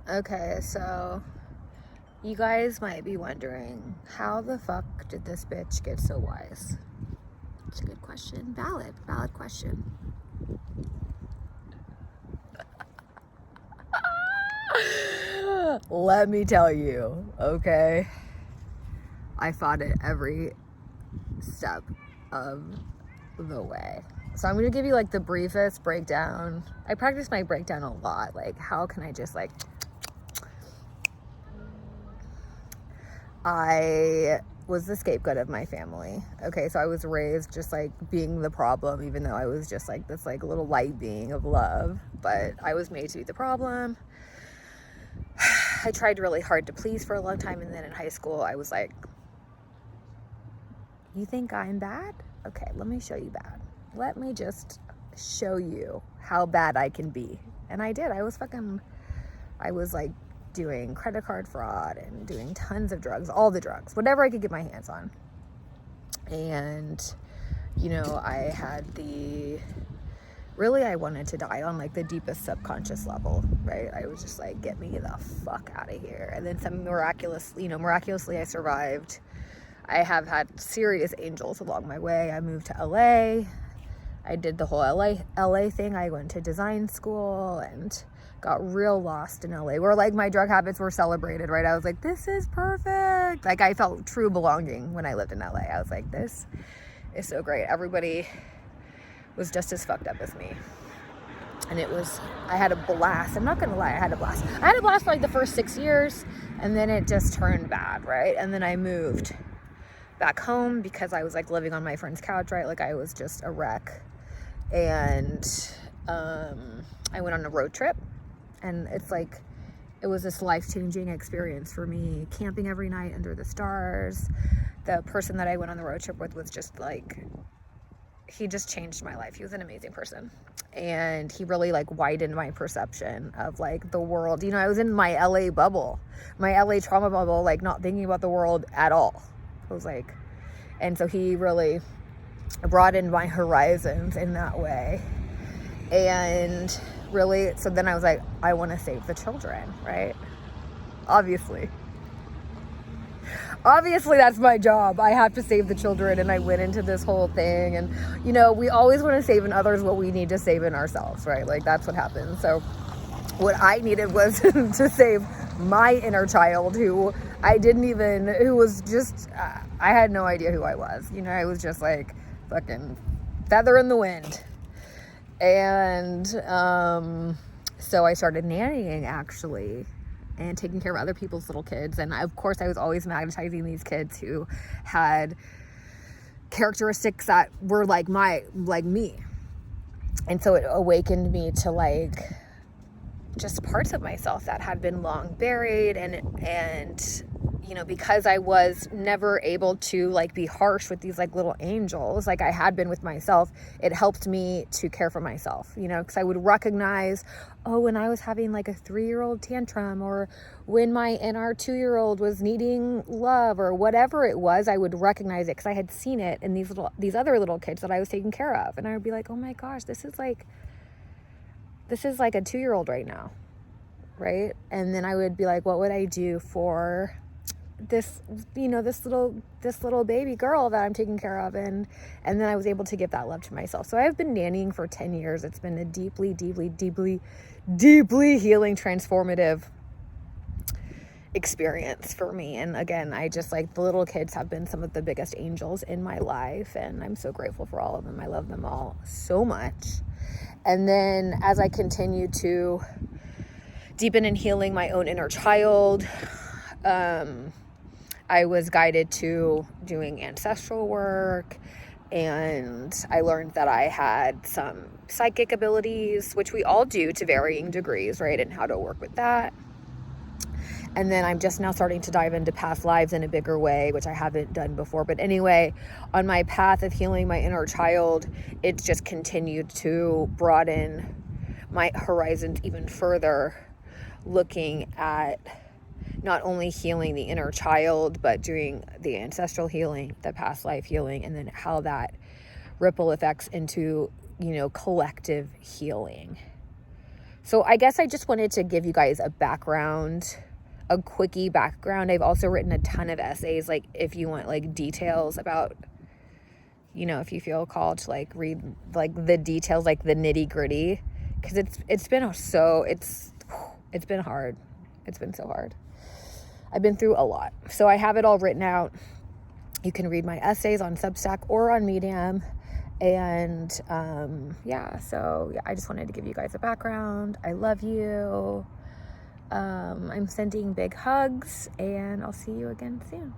Okay, so you guys might be wondering, how the fuck did this bitch get so wise? It's a good question. Valid question. Let me tell you, okay? I fought it every step of the way. So I'm gonna give you like the briefest breakdown. I practice my breakdown a lot. Like, how can I just like, I was the scapegoat of my family. Okay, so I was raised just like being the problem, even though I was just like this like little light being of love. But I was made to be the problem. I tried really hard to please for a long time, and then in high school I was like, you think I'm bad? Okay, let me show you bad. Let me just show you how bad I can be. And I did. I was like doing credit card fraud and doing tons of drugs, all the drugs, whatever I could get my hands on. And, you know, I wanted to die on like the deepest subconscious level, right? I was just like, get me the fuck out of here. And then miraculously I survived. I have had serious angels along my way. I moved to LA. I did the whole LA thing. I went to design school and got real lost in LA, where like my drug habits were celebrated, right? I was like, this is perfect. Like, I felt true belonging when I lived in LA. I was like, this is so great. Everybody was just as fucked up as me. And I had a blast. I'm not gonna lie, I had a blast. I had a blast for like the first 6 years, and then it just turned bad, right? And then I moved back home because I was like living on my friend's couch, right? Like, I was just a wreck. And I went on a road trip, and it was this life-changing experience for me, camping every night under the stars. The person that I went on the road trip with was just like, he just changed my life. He was an amazing person, and he really like widened my perception of like the world. You know, I was in my LA bubble, my LA trauma bubble, like not thinking about the world at all. I was like, and so he really broadened my horizons in that way. And really, so then I was like, I want to save the children, right? Obviously that's my job. I have to save the children. And I went into this whole thing, and you know, we always want to save in others what we need to save in ourselves, right? Like, that's what happens. So what I needed was to save my inner child, who was just, I had no idea who I was. You know, I was just like fucking feather in the wind. And so I started nannying, actually, and taking care of other people's little kids. And of course, I was always magnetizing these kids who had characteristics that were like me. And so it awakened me to like just parts of myself that had been long buried. And you know, because I was never able to like be harsh with these like little angels like I had been with myself, it helped me to care for myself, you know, because I would recognize, oh, when I was having like a 3-year-old tantrum, or when my NR 2-year-old was needing love, or whatever it was, I would recognize it because I had seen it in these other little kids that I was taking care of. And I would be like, oh my gosh, this is like a 2-year-old right now, right? And then I would be like, what would I do for this, you know, this little baby girl that I'm taking care of? And then I was able to give that love to myself. So I've been nannying for 10 years. It's been a deeply, deeply, deeply, deeply healing, transformative experience for me. And again, I just like, the little kids have been some of the biggest angels in my life, and I'm so grateful for all of them. I love them all so much. And then as I continue to deepen in healing my own inner child, I was guided to doing ancestral work, and I learned that I had some psychic abilities, which we all do to varying degrees, right? And how to work with that. And then I'm just now starting to dive into past lives in a bigger way, which I haven't done before. But anyway, on my path of healing my inner child, it's just continued to broaden my horizons even further, looking at not only healing the inner child, but doing the ancestral healing, the past life healing, and then how that ripple effects into, you know, collective healing. So I guess I just wanted to give you guys a background, a quickie background. I've also written a ton of essays, like if you want like details about, you know, if you feel called to like read like the details, like the nitty gritty, because it's been hard. It's been so hard. I've been through a lot. So I have it all written out. You can read my essays on Substack or on Medium. And so I just wanted to give you guys a background. I love you. I'm sending big hugs, and I'll see you again soon.